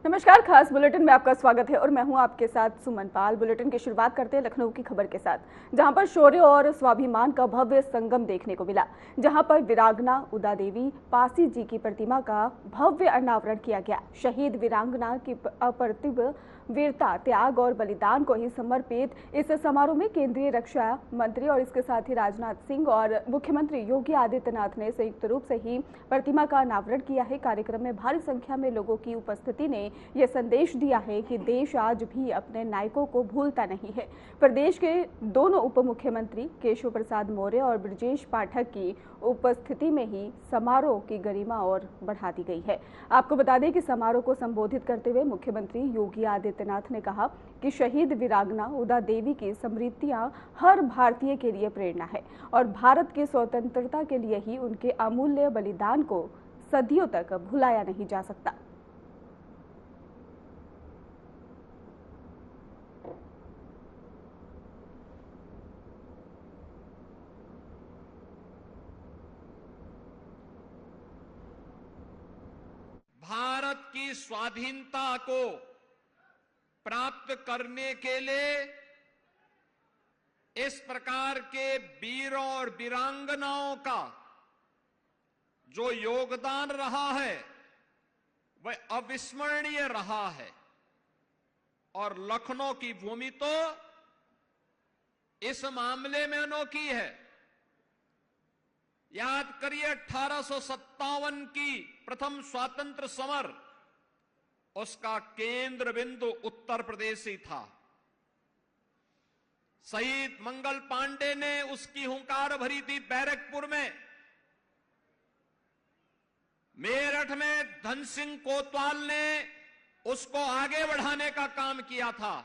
नमस्कार, खास बुलेटिन में आपका स्वागत है और मैं हूं आपके साथ सुमन पाल। बुलेटिन की शुरुआत करते हैं लखनऊ की खबर के साथ, जहां पर शौर्य और स्वाभिमान का भव्य संगम देखने को मिला। जहां पर वीरांगना उदा देवी पासी जी की प्रतिमा का भव्य अनावरण किया गया। शहीद वीरांगना की अप्रतिम वीरता, त्याग और बलिदान को ही समर्पित इस समारोह में केंद्रीय रक्षा मंत्री और इसके साथ ही राजनाथ सिंह और मुख्यमंत्री योगी आदित्यनाथ ने संयुक्त रूप से ही प्रतिमा का अनावरण किया है। कार्यक्रम में भारी संख्या में लोगों की उपस्थिति ने यह संदेश दिया है कि देश आज भी अपने नायकों को भूलता नहीं है। प्रदेश के दोनों उप मुख्यमंत्री केशव प्रसाद मौर्य और ब्रजेश पाठक की उपस्थिति में ही समारोह की गरिमा और बढ़ा दी गई है। आपको बता दें कि समारोह को संबोधित करते हुए मुख्यमंत्री योगी आदित्यनाथ ने कहा कि शहीद वीरांगना उदा देवी की स्मृतियां हर भारतीय के लिए प्रेरणा है और भारत की स्वतंत्रता के लिए ही उनके अमूल्य बलिदान को सदियों तक भुलाया नहीं जा सकता। भारत की स्वाधीनता को प्राप्त करने के लिए इस प्रकार के वीरों और वीरांगनाओं का जो योगदान रहा है वह अविस्मरणीय रहा है। और लखनऊ की भूमि तो इस मामले में अनोखी है। याद करिए 1857 की प्रथम स्वतंत्र समर, उसका केंद्र बिंदु उत्तर प्रदेश ही था। शहीद मंगल पांडे ने उसकी हुंकार भरी थी बैरकपुर में। मेरठ में धन सिंह कोतवाल ने उसको आगे बढ़ाने का काम किया था।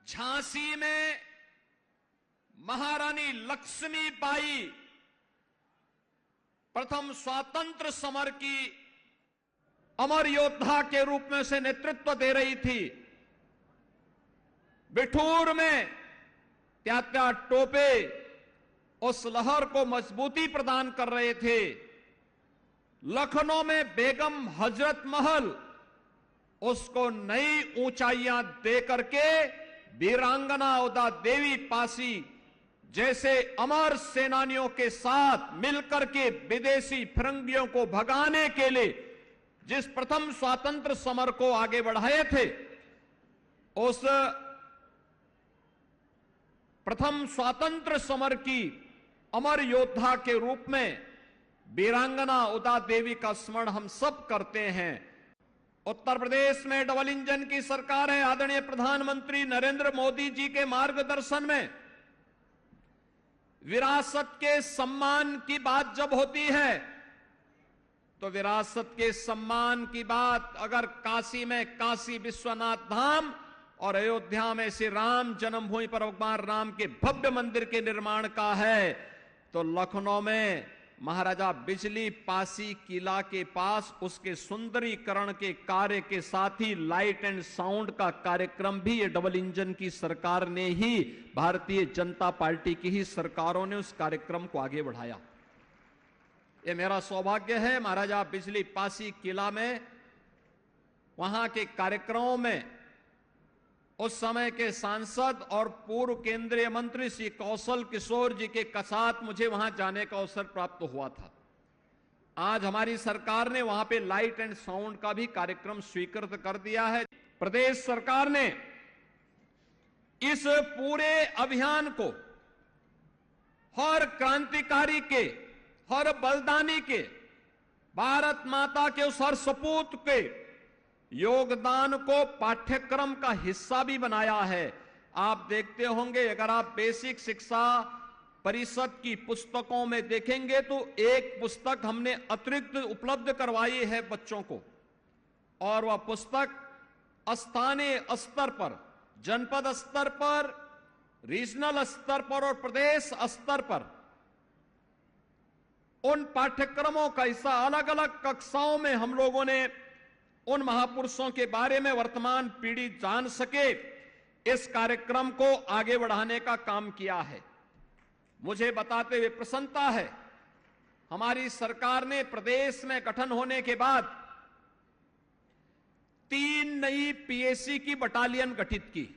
झांसी में महारानी लक्ष्मीबाई प्रथम स्वतंत्र समर की अमर योद्धा के रूप में से नेतृत्व दे रही थी। बिठूर में त्यात्या टोपे उस लहर को मजबूती प्रदान कर रहे थे। लखनऊ में बेगम हजरत महल उसको नई ऊंचाइयां दे करके वीरांगना उदा देवी पासी जैसे अमर सेनानियों के साथ मिलकर के विदेशी फिरंगियों को भगाने के लिए जिस प्रथम स्वतंत्र समर को आगे बढ़ाए थे, उस प्रथम स्वतंत्र समर की अमर योद्धा के रूप में वीरांगना उदा देवी का स्मरण हम सब करते हैं। उत्तर प्रदेश में डबल इंजन की सरकार है। आदरणीय प्रधानमंत्री नरेंद्र मोदी जी के मार्गदर्शन में विरासत के सम्मान की बात जब होती है तो विरासत के सम्मान की बात अगर काशी में काशी विश्वनाथ धाम और अयोध्या में श्री राम जन्मभूमि पर भगवान राम के भव्य मंदिर के निर्माण का है, तो लखनऊ में महाराजा बिजली पासी किला के पास उसके सुंदरीकरण के कार्य के साथ ही लाइट एंड साउंड का कार्यक्रम भी ये डबल इंजन की सरकार ने ही, भारतीय जनता पार्टी की ही सरकारों ने उस कार्यक्रम को आगे बढ़ाया। ये मेरा सौभाग्य है महाराजा बिजली पासी किला में वहां के कार्यक्रमों में उस समय के सांसद और पूर्व केंद्रीय मंत्री श्री कौशल किशोर जी के साथ मुझे वहां जाने का अवसर प्राप्त हुआ था। आज हमारी सरकार ने वहां पे लाइट एंड साउंड का भी कार्यक्रम स्वीकृत कर दिया है। प्रदेश सरकार ने इस पूरे अभियान को हर क्रांतिकारी के, हर बलिदानी के, भारत माता के उस हर सपूत के योगदान को पाठ्यक्रम का हिस्सा भी बनाया है। आप देखते होंगे, अगर आप बेसिक शिक्षा परिषद की पुस्तकों में देखेंगे तो एक पुस्तक हमने अतिरिक्त उपलब्ध करवाई है बच्चों को, और वह पुस्तक स्थानीय स्तर पर, जनपद स्तर पर, रीजनल स्तर पर और प्रदेश स्तर पर उन पाठ्यक्रमों का हिस्सा अलग अलग कक्षाओं में हम लोगों ने उन महापुरुषों के बारे में वर्तमान पीढ़ी जान सके, इस कार्यक्रम को आगे बढ़ाने का काम किया है। मुझे बताते हुए प्रसन्नता है, हमारी सरकार ने प्रदेश में गठन होने के बाद 3 नई पीएसी की बटालियन गठित की।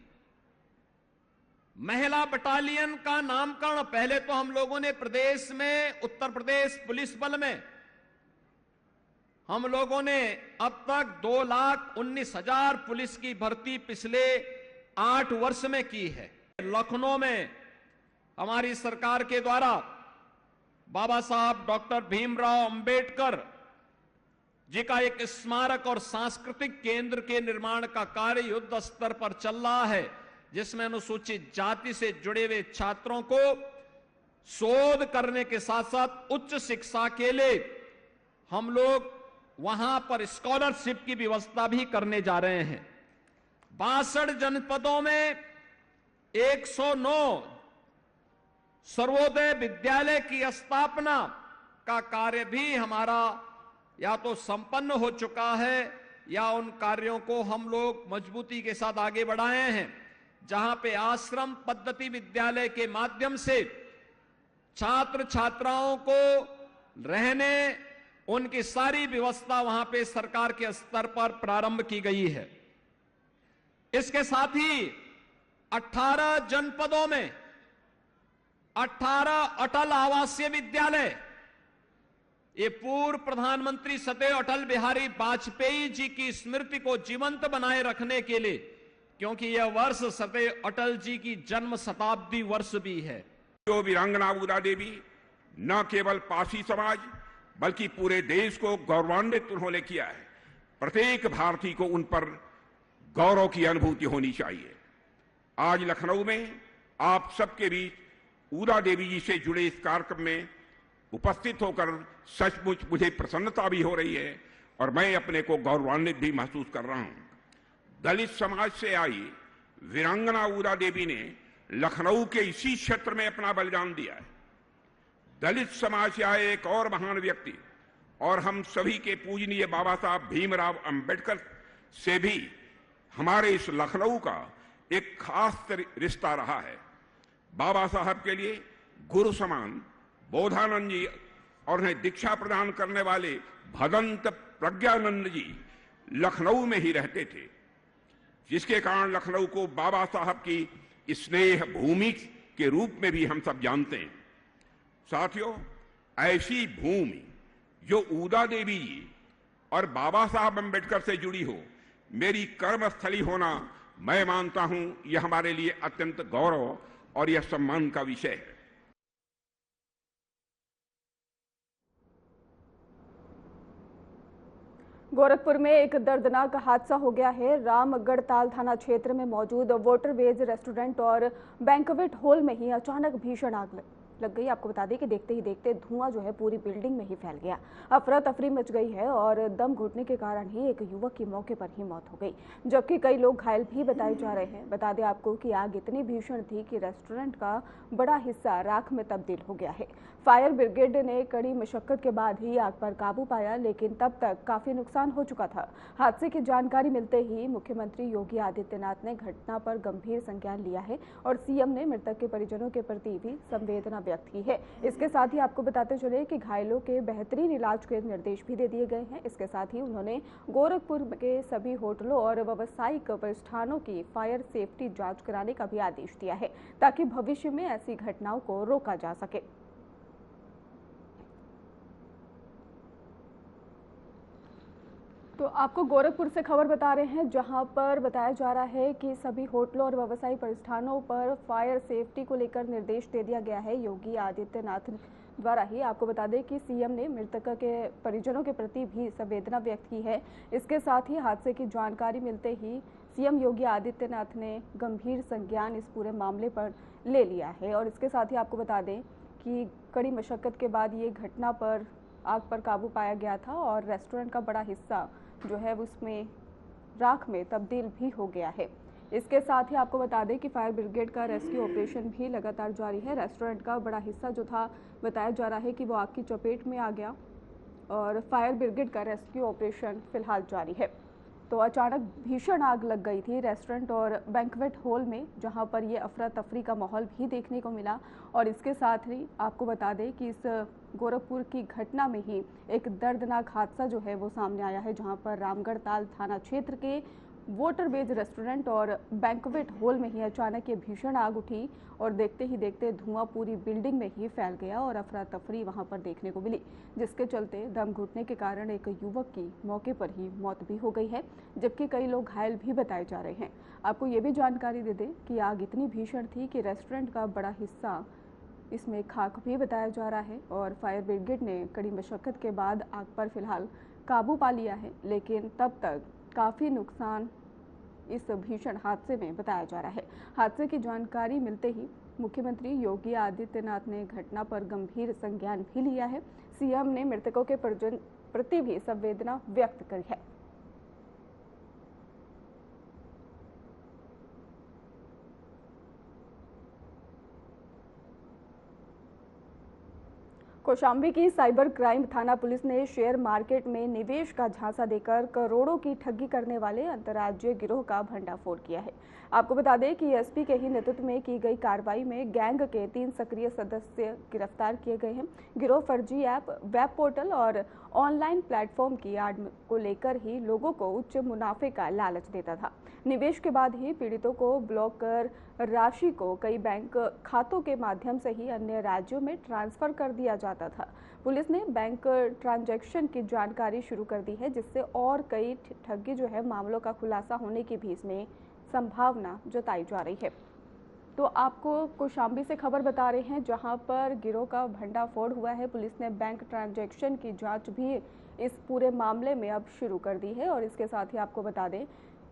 महिला बटालियन का नामकरण पहले तो हम लोगों ने प्रदेश में, उत्तर प्रदेश पुलिस बल में हम लोगों ने अब तक 2,19,000 पुलिस की भर्ती पिछले 8 वर्ष में की है। लखनऊ में हमारी सरकार के द्वारा बाबा साहब डॉक्टर भीमराव अंबेडकर जी का एक स्मारक और सांस्कृतिक केंद्र के निर्माण का कार्य युद्ध स्तर पर चल रहा है, जिसमें अनुसूचित जाति से जुड़े हुए छात्रों को शोध करने के साथ साथ उच्च शिक्षा के लिए हम लोग वहां पर स्कॉलरशिप की व्यवस्था भी करने जा रहे हैं। 62 जनपदों में 109 सर्वोदय विद्यालय की स्थापना का कार्य भी हमारा या तो संपन्न हो चुका है या उन कार्यों को हम लोग मजबूती के साथ आगे बढ़ाए हैं, जहां पे आश्रम पद्धति विद्यालय के माध्यम से छात्र छात्राओं को रहने, उनकी सारी व्यवस्था वहां पे सरकार के स्तर पर प्रारंभ की गई है। इसके साथ ही 18 जनपदों में 18 अटल आवासीय विद्यालय, ये पूर्व प्रधानमंत्री सदैव अटल बिहारी वाजपेयी जी की स्मृति को जीवंत बनाए रखने के लिए, क्योंकि यह वर्ष सदैव अटल जी की जन्म शताब्दी वर्ष भी है। जो वीरांगना उदा देवी न केवल पारसी समाज बल्कि पूरे देश को गौरवान्वित उन्होंने किया है। प्रत्येक भारतीय को उन पर गौरव की अनुभूति होनी चाहिए। आज लखनऊ में आप सबके बीच उदा देवी जी से जुड़े इस कार्यक्रम में उपस्थित होकर सचमुच मुझे प्रसन्नता भी हो रही है और मैं अपने को गौरवान्वित भी महसूस कर रहा हूं। दलित समाज से आई वीरांगना उदा देवी ने लखनऊ के इसी क्षेत्र में अपना बलिदान दिया है। दलित समाज से आए एक और महान व्यक्ति और हम सभी के पूजनीय बाबा साहब भीमराव अंबेडकर से भी हमारे इस लखनऊ का एक खास रिश्ता रहा है। बाबा साहब के लिए गुरु समान बोधानंद जी और उन्हें दीक्षा प्रदान करने वाले भदंत प्रज्ञानंद जी लखनऊ में ही रहते थे, जिसके कारण लखनऊ को बाबा साहब की स्नेह भूमि के रूप में भी हम सब जानते हैं। साथियों, ऐसी भूमि जो उदा देवी जी और बाबा साहब अंबेडकर से जुड़ी हो, मेरी कर्मस्थली होना, मैं मानता हूं यह हमारे लिए अत्यंत गौरव और यह सम्मान का विषय है। गोरखपुर में एक दर्दनाक हादसा हो गया है। रामगढ़ताल थाना क्षेत्र में मौजूद वाटरवेज रेस्टोरेंट और बैंक्वेट हॉल में ही अचानक भीषण आग लग गई। आपको बता दें कि देखते ही देखते धुआं जो है पूरी बिल्डिंग में ही फैल गया। अफरा तफरी मच गई है और दम घुटने के कारण ही एक युवक की मौके पर ही मौत हो गई, जबकि कई लोग घायल भी बताए जा रहे हैं। बता दें आपको कि आग इतनी भीषण थी कि रेस्टोरेंट का बड़ा हिस्सा राख में तब्दील हो गया है। फायर ब्रिगेड ने कड़ी मशक्कत के बाद ही आग पर काबू पाया, लेकिन तब तक काफी नुकसान हो चुका था। हादसे की जानकारी मिलते ही मुख्यमंत्री योगी आदित्यनाथ ने घटना पर गंभीर संज्ञान लिया है और सीएम ने मृतक के परिजनों के प्रति भी संवेदना व्यक्त की है। इसके साथ ही आपको बताते चले कि घायलों के बेहतरीन इलाज के निर्देश भी दे दिए गए हैं। इसके साथ ही उन्होंने गोरखपुर के सभी होटलों और व्यावसायिक प्रतिष्ठानों की फायर सेफ्टी जांच कराने का भी आदेश दिया है, ताकि भविष्य में ऐसी घटनाओं को रोका जा सके। तो आपको गोरखपुर से खबर बता रहे हैं, जहां पर बताया जा रहा है कि सभी होटलों और व्यावसायिक प्रतिष्ठानों पर फायर सेफ्टी को लेकर निर्देश दे दिया गया है योगी आदित्यनाथ द्वारा ही। आपको बता दें कि सीएम ने मृतक के परिजनों के प्रति भी संवेदना व्यक्त की है। इसके साथ ही हादसे की जानकारी मिलते ही सीएम योगी आदित्यनाथ ने गंभीर संज्ञान इस पूरे मामले पर ले लिया है। और इसके साथ ही आपको बता दें कि कड़ी मशक्कत के बाद ये घटना पर आग पर काबू पाया गया था और रेस्टोरेंट का बड़ा हिस्सा जो है उसमें राख में तब्दील भी हो गया है। इसके साथ ही आपको बता दें कि फायर ब्रिगेड का रेस्क्यू ऑपरेशन भी लगातार जारी है। रेस्टोरेंट का बड़ा हिस्सा जो था बताया जा रहा है कि वो आग की चपेट में आ गया और फायर ब्रिगेड का रेस्क्यू ऑपरेशन फिलहाल जारी है। तो अचानक भीषण आग लग गई थी रेस्टोरेंट और बैंक्वेट हॉल में, जहां पर ये अफरा तफरी का माहौल भी देखने को मिला। और इसके साथ ही आपको बता दें कि इस गोरखपुर की घटना में ही एक दर्दनाक हादसा जो है वो सामने आया है, जहां पर रामगढ़ ताल थाना क्षेत्र के वाटरवेज रेस्टोरेंट और बैंक्वेट हॉल में ही अचानक ये भीषण आग उठी और देखते ही देखते धुआं पूरी बिल्डिंग में ही फैल गया और अफरा तफरी वहां पर देखने को मिली, जिसके चलते दम घुटने के कारण एक युवक की मौके पर ही मौत भी हो गई है, जबकि कई लोग घायल भी बताए जा रहे हैं। आपको ये भी जानकारी दे दें कि आग इतनी भीषण थी कि रेस्टोरेंट का बड़ा हिस्सा इसमें खाक भी बताया जा रहा है और फायर ब्रिगेड ने कड़ी मशक्कत के बाद आग पर फिलहाल काबू पा लिया है, लेकिन तब तक काफ़ी नुकसान इस भीषण हादसे में बताया जा रहा है। हादसे की जानकारी मिलते ही मुख्यमंत्री योगी आदित्यनाथ ने घटना पर गंभीर संज्ञान भी लिया है। सीएम ने मृतकों के परिजन प्रति भी संवेदना व्यक्त की है। कौशाम्बी की साइबर क्राइम थाना पुलिस ने शेयर मार्केट में निवेश का झांसा देकर करोड़ों की ठगी करने वाले अंतर्राज्यीय गिरोह का भंडाफोड़ किया है। आपको बता दें कि एसपी के ही नेतृत्व में की गई कार्रवाई में गैंग के 3 सक्रिय सदस्य गिरफ्तार किए गए हैं। गिरोह फर्जी ऐप, वेब पोर्टल और ऑनलाइन प्लेटफॉर्म की आड़ को लेकर ही लोगों को उच्च मुनाफे का लालच देता था। निवेश के बाद ही पीड़ितों को ब्लॉक कर राशि को कई बैंक खातों के माध्यम से ही अन्य राज्यों में ट्रांसफर कर दिया जाता था। पुलिस ने बैंक ट्रांजैक्शन की जानकारी शुरू कर दी है, जिससे और कई ठगी जो है मामलों का खुलासा होने की भी इसमें संभावना जताई जा रही है। तो आपको कौशाम्बी से खबर बता रहे हैं, जहां पर गिरोह का भंडाफोड़ हुआ है। पुलिस ने बैंक ट्रांजैक्शन की जांच भी इस पूरे मामले में अब शुरू कर दी है और इसके साथ ही आपको बता दें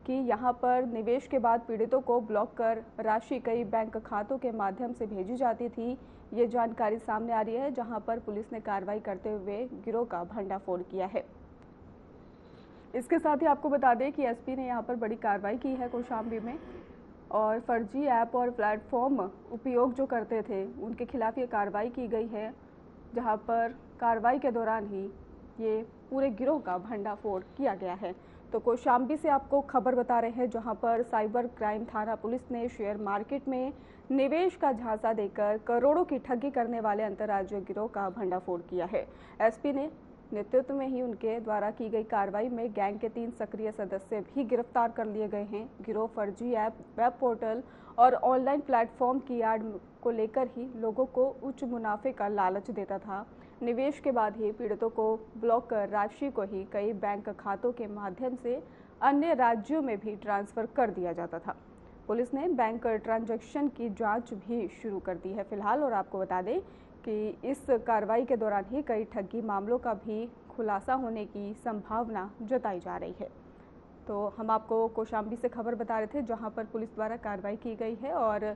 कि यहां पर निवेश के बाद पीड़ितों को ब्लॉक कर राशि कई बैंक खातों के माध्यम से भेजी जाती थी। ये जानकारी सामने आ रही है, जहां पर पुलिस ने कार्रवाई करते हुए गिरोह का भंडाफोड़ किया है। इसके साथ ही आपको बता दें कि एसपी ने यहां पर बड़ी कार्रवाई की है कौशाम्बी में और फर्जी ऐप और प्लेटफॉर्म उपयोग जो करते थे उनके खिलाफ ये कार्रवाई की गई है, जहां पर कार्रवाई के दौरान ही ये पूरे गिरोह का भंडाफोड़ किया गया है। तो कौशाम्बी से आपको खबर बता रहे हैं, जहां पर साइबर क्राइम थाना पुलिस ने शेयर मार्केट में निवेश का झांसा देकर करोड़ों की ठगी करने वाले अंतर्राज्यीय गिरोह का भंडाफोड़ किया है। एसपी ने नेतृत्व में ही उनके द्वारा की गई कार्रवाई में गैंग के 3 सक्रिय सदस्य भी गिरफ्तार कर लिए गए हैं। गिरोह फर्जी ऐप, वेब पोर्टल और ऑनलाइन प्लेटफॉर्म की आड़ को लेकर ही लोगों को उच्च मुनाफे का लालच देता था। निवेश के बाद ही पीड़ितों को ब्लॉक कर राशि को ही कई बैंक खातों के माध्यम से अन्य राज्यों में भी ट्रांसफर कर दिया जाता था। पुलिस ने बैंक ट्रांजैक्शन की जांच भी शुरू कर दी है फिलहाल, और आपको बता दें कि इस कार्रवाई के दौरान ही कई ठगी मामलों का भी खुलासा होने की संभावना जताई जा रही है। तो हम आपको कौशाम्बी से खबर बता रहे थे, जहां पर पुलिस द्वारा कार्रवाई की गई है और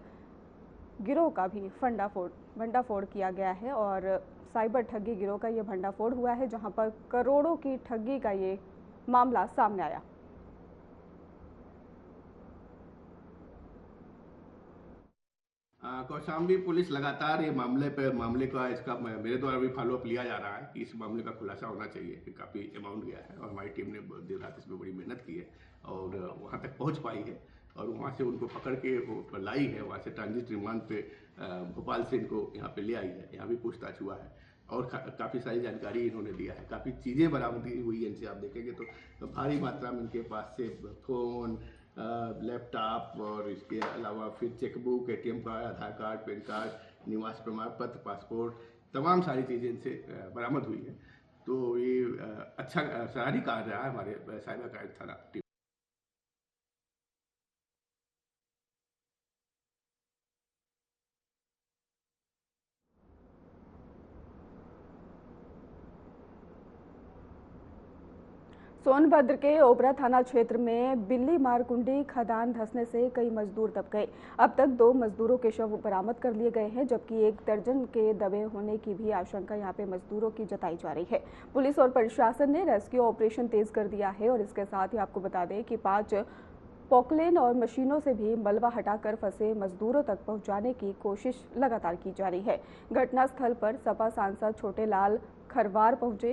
गिरोह का भी भंडाफोड़ किया गया है और साइबर ठगी गिरोह का ये भंडाफोड़ हुआ है, जहां पर करोड़ों की ठगी का ये मामला सामने आया। कौशाम्बी पुलिस लगातार ये मामले का इसका मेरे द्वारा भी फॉलोअप लिया जा रहा है कि इस मामले का खुलासा होना चाहिए कि काफ़ी अमाउंट गया है और हमारी टीम ने देर रात इसमें बड़ी मेहनत की है और वहाँ तक पहुँच पाई है और वहाँ से उनको पकड़ के वो लाई है। वहाँ से ट्रांजिट रिमांड पे भोपाल से इनको यहाँ पे ले आई है। यहाँ भी पूछताछ हुआ है और काफ़ी सारी जानकारी इन्होंने दिया है। काफ़ी चीज़ें बरामद हुई है इनसे। आप देखेंगे तो भारी मात्रा में इनके पास से फ़ोन, लैपटॉप और इसके अलावा फिर चेकबुक, एटीएम कार्ड, आधार कार्ड, पैन कार्ड, निवास प्रमाण पत्र, पासपोर्ट, तमाम सारी चीज़ें इनसे बरामद हुई है। तो ये अच्छा सराहनीय कार्य रहा है हमारे साइबर क्राइम थाना टीम। सोनभद्र के ओबरा थाना क्षेत्र में बिल्ली मारकुंडी खदान धंसने से कई मजदूर दब गए। अब तक 2 मजदूरों के शव बरामद कर लिए गए हैं, जबकि 1 दर्जन के दबे होने की भी आशंका यहां पे मजदूरों की जताई जा रही है। पुलिस और प्रशासन ने रेस्क्यू ऑपरेशन तेज कर दिया है और इसके साथ ही आपको बता दें कि 5 पोकलेन और मशीनों से भी मलबा हटाकर फंसे मजदूरों तक पहुंचाने की कोशिश लगातार की जा रही है। घटनास्थल पर सपा सांसद छोटे लाल खरवार पहुंचे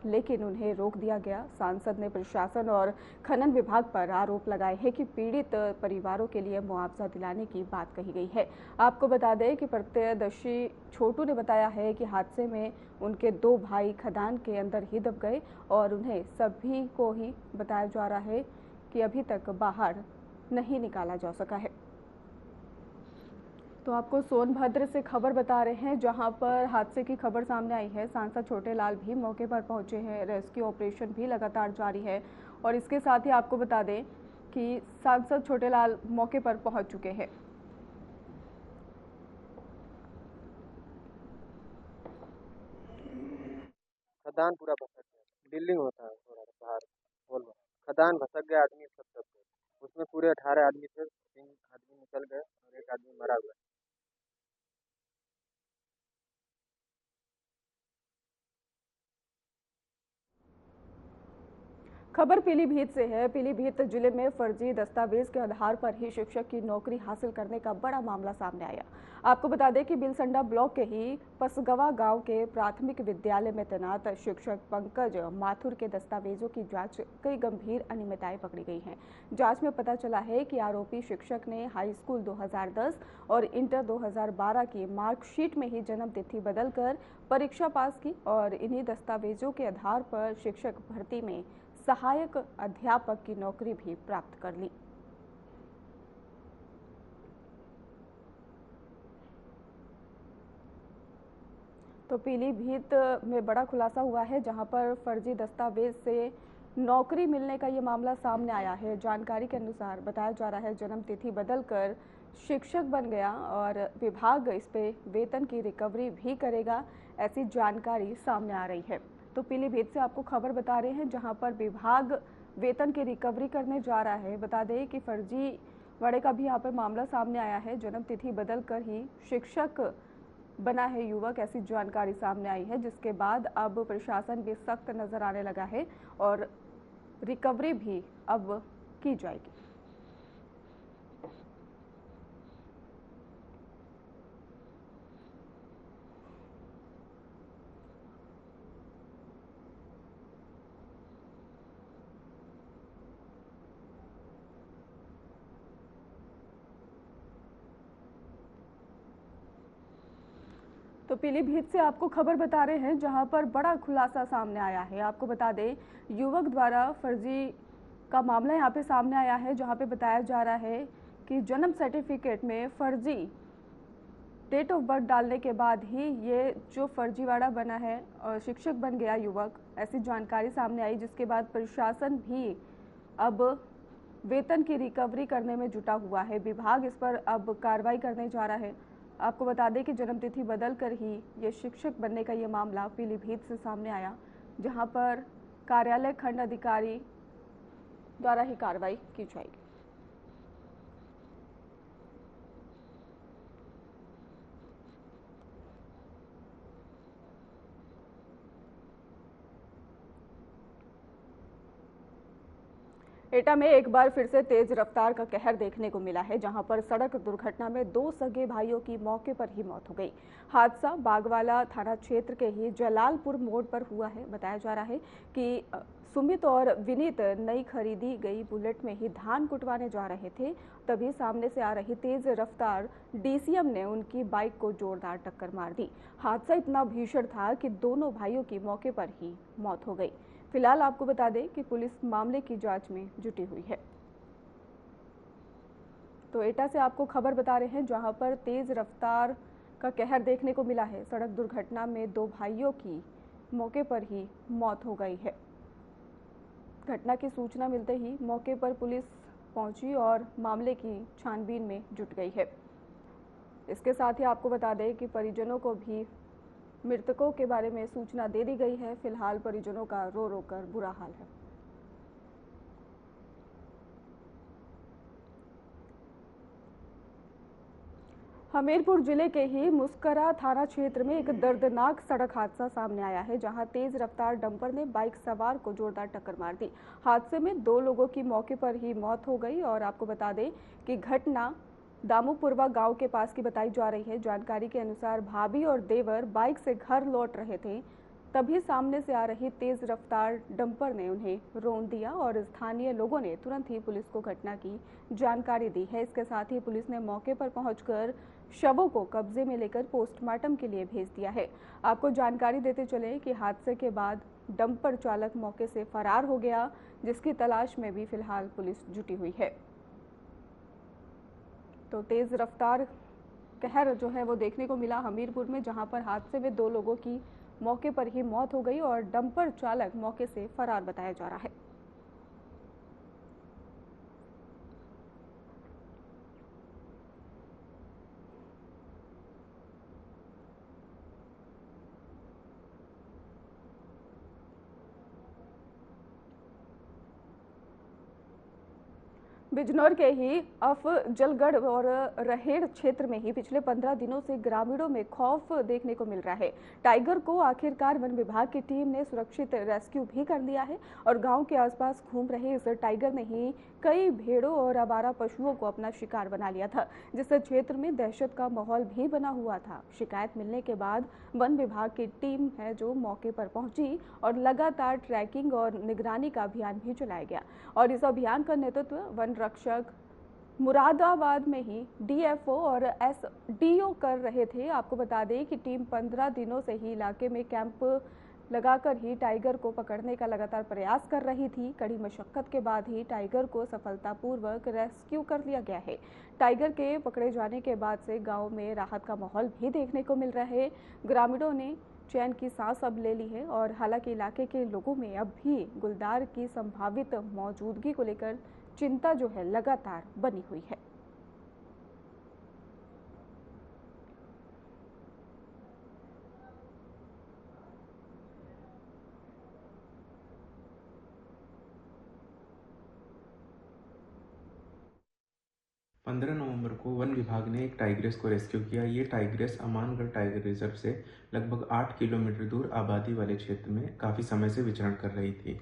लेकिन उन्हें रोक दिया गया। सांसद ने प्रशासन और खनन विभाग पर आरोप लगाए हैं कि पीड़ित परिवारों के लिए मुआवजा दिलाने की बात कही गई है। आपको बता दें कि प्रत्यक्षदर्शी छोटू ने बताया है कि हादसे में उनके 2 भाई खदान के अंदर ही दब गए और उन्हें सभी को ही बताया जा रहा है कि अभी तक बाहर नहीं निकाला जा सका है। तो आपको सोनभद्र से खबर बता रहे हैं, जहां पर हादसे की खबर सामने आई है। सांसद छोटेलाल भी मौके पर पहुंचे हैं। रेस्क्यू ऑपरेशन भी लगातार जारी है और इसके साथ ही आपको बता दें कि सांसद छोटेलाल मौके पर पहुंच चुके हैं। खदान पूरा भसक गया, बिल्डिंग होता है थोड़ा बाहर होल में, खदान भसक गया, आदमी सब दब गए। उसमें पूरे 18 आदमी थे, 3 आदमी निकल गए और 1 आदमी मरा हुआ है। खबर पीलीभीत से है। पीलीभीत जिले में फर्जी दस्तावेज के आधार पर ही शिक्षक की नौकरी हासिल करने का बड़ा मामला सामने आया। आपको बता दें कि बिलसंडा ब्लॉक के ही पसगवा गांव के प्राथमिक विद्यालय में तैनात शिक्षक पंकज माथुर के दस्तावेजों की जांच कई गंभीर अनियमितताएं पकड़ी गई हैं। जांच में पता चला है कि आरोपी शिक्षक ने हाई स्कूल 2010 और इंटर 2012 की मार्कशीट में ही जन्म तिथि बदलकर परीक्षा पास की और इन्हीं दस्तावेजों के आधार पर शिक्षक भर्ती में सहायक अध्यापक की नौकरी भी प्राप्त कर ली। तो पीलीभीत में बड़ा खुलासा हुआ है, जहां पर फर्जी दस्तावेज से नौकरी मिलने का ये मामला सामने आया है। जानकारी के अनुसार बताया जा रहा है जन्म तिथि बदलकर शिक्षक बन गया और विभाग इस पे वेतन की रिकवरी भी करेगा, ऐसी जानकारी सामने आ रही है। तो पीलीभीत से आपको खबर बता रहे हैं, जहां पर विभाग वेतन की रिकवरी करने जा रहा है। बता दें कि फर्जी वाड़े का भी यहाँ पर मामला सामने आया है। जन्म तिथि बदलकर ही शिक्षक बना है युवक, ऐसी जानकारी सामने आई है, जिसके बाद अब प्रशासन भी सख्त नजर आने लगा है और रिकवरी भी अब की जाएगी। तो पीलीभीत से आपको खबर बता रहे हैं, जहां पर बड़ा खुलासा सामने आया है। आपको बता दें युवक द्वारा फर्जी का मामला यहां पे सामने आया है, जहां पे बताया जा रहा है कि जन्म सर्टिफिकेट में फर्जी डेट ऑफ बर्थ डालने के बाद ही ये जो फर्जीवाड़ा बना है और शिक्षक बन गया युवक, ऐसी जानकारी सामने आई, जिसके बाद प्रशासन भी अब वेतन की रिकवरी करने में जुटा हुआ है। विभाग इस पर अब कार्रवाई करने जा रहा है। आपको बता दें कि जन्मतिथि बदलकर ही ये शिक्षक बनने का ये मामला पीलीभीत से सामने आया, जहां पर कार्यालय खंड अधिकारी द्वारा ही कार्रवाई की जाएगी। एटा में एक बार फिर से तेज रफ्तार का कहर देखने को मिला है, जहां पर सड़क दुर्घटना में 2 सगे भाइयों की मौके पर ही मौत हो गई। हादसा बागवाला थाना क्षेत्र के ही जलालपुर मोड़ पर हुआ है। बताया जा रहा है कि सुमित और विनीत नई खरीदी गई बुलेट में ही धान कुटवाने जा रहे थे, तभी सामने से आ रही तेज रफ्तार डीसीएम ने उनकी बाइक को जोरदार टक्कर मार दी। हादसा इतना भीषण था कि दोनों भाइयों की मौके पर ही मौत हो गई। फिलहाल आपको बता दें कि पुलिस मामले की जांच में जुटी हुई है। तो एटा से आपको खबर बता रहे हैं, जहां पर तेज रफ्तार का कहर देखने को मिला है। सड़क दुर्घटना में 2 भाइयों की मौके पर ही मौत हो गई है। घटना की सूचना मिलते ही मौके पर पुलिस पहुंची और मामले की छानबीन में जुट गई है। इसके साथ ही आपको बता दें कि परिजनों को भी मृतकों के बारे में सूचना दे दी गई है। फिलहाल परिजनों का रो रो कर बुरा हाल है। हमीरपुर जिले के ही मुस्करा थाना क्षेत्र में एक दर्दनाक सड़क हादसा सामने आया है, जहां तेज रफ्तार डंपर ने बाइक सवार को जोरदार टक्कर मार दी। हादसे में 2 लोगों की मौके पर ही मौत हो गई और आपको बता दें कि घटना दामुपुरवा गांव के पास की बताई जा रही है। जानकारी के अनुसार भाभी और देवर बाइक से घर लौट रहे थे, तभी सामने से आ रही तेज रफ्तार डंपर ने उन्हें रौंद दिया और स्थानीय लोगों ने तुरंत ही पुलिस को घटना की जानकारी दी है। इसके साथ ही पुलिस ने मौके पर पहुंचकर शवों को कब्जे में लेकर पोस्टमार्टम के लिए भेज दिया है। आपको जानकारी देते चले कि हादसे के बाद डंपर चालक मौके से फरार हो गया, जिसकी तलाश में भी फिलहाल पुलिस जुटी हुई है। तो तेज रफ्तार कहर जो है वो देखने को मिला हमीरपुर में, जहां पर हादसे में 2 लोगों की मौके पर ही मौत हो गई और डंपर चालक मौके से फरार बताया जा रहा है। बिजनौर के ही अफजलगढ़ और रहेड़ क्षेत्र में ही पिछले 15 दिनों से ग्रामीणों में खौफ देखने को मिल रहा है। टाइगर को आखिरकार वन विभाग की टीम ने सुरक्षित रेस्क्यू भी कर लिया है और गांव के आसपास घूम रहे इस टाइगर ने ही कई भेड़ों और आवारा पशुओं को अपना शिकार बना लिया था, जिससे क्षेत्र में दहशत का माहौल भी बना हुआ था। शिकायत मिलने के बाद वन विभाग की टीम है जो मौके पर पहुंची और लगातार ट्रैकिंग और निगरानी का अभियान भी चलाया गया और इस अभियान का नेतृत्व वन रक्षक मुरादाबाद में ही डीएफओ और एसडीओ कर रहे थे। आपको बता दें कि टीम 15 दिनों से ही इलाके में कैंप लगाकर ही टाइगर को पकड़ने का लगातार प्रयास कर रही थी। कड़ी मशक्कत के बाद ही टाइगर को सफलतापूर्वक रेस्क्यू कर लिया गया है। टाइगर के पकड़े जाने के बाद से गांव में राहत का माहौल भी देखने को मिल रहा है। ग्रामीणों ने चैन की सांस अब ले ली है और हालांकि इलाके के लोगों में अब भी गुलदार की संभावित मौजूदगी को लेकर चिंता जो है लगातार बनी हुई है। नवंबर को वन विभाग ने एक टाइग्रेस को रेस्क्यू किया। ये टाइग्रेस अमानगढ़ टाइगर रिजर्व से लगभग 8 किलोमीटर दूर आबादी वाले क्षेत्र में काफ़ी समय से विचरण कर रही थी।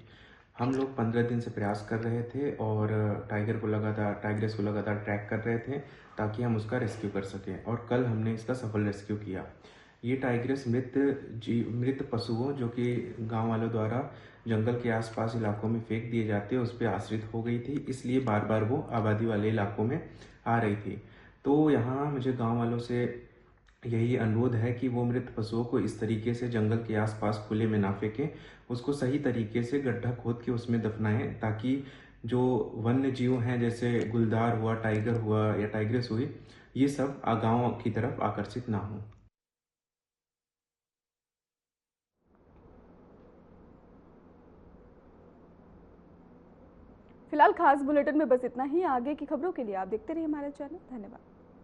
हम लोग 15 दिन से प्रयास कर रहे थे और टाइग्रेस को लगातार ट्रैक कर रहे थे ताकि हम उसका रेस्क्यू कर सकें और कल हमने इसका सफल रेस्क्यू किया। ये टाइग्रेस मृत पशुओं जो कि गांव वालों द्वारा जंगल के आसपास इलाकों में फेंक दिए जाते हैं उस पर आश्रित हो गई थी, इसलिए बार बार वो आबादी वाले इलाकों में आ रही थी। तो यहाँ मुझे गांव वालों से यही अनुरोध है कि वो मृत पशुओं को इस तरीके से जंगल के आसपास खुले में ना फेंकें, उसको सही तरीके से गड्ढा खोद के उसमें दफनाएं ताकि जो वन्य जीव हैं जैसे गुलदार हुआ, टाइगर हुआ या टाइग्रेस हुई, ये सब गाँव की तरफ आकर्षित ना हों। फिलहाल खास बुलेटिन में बस इतना ही। आगे की खबरों के लिए आप देखते रहिए हमारा चैनल। धन्यवाद।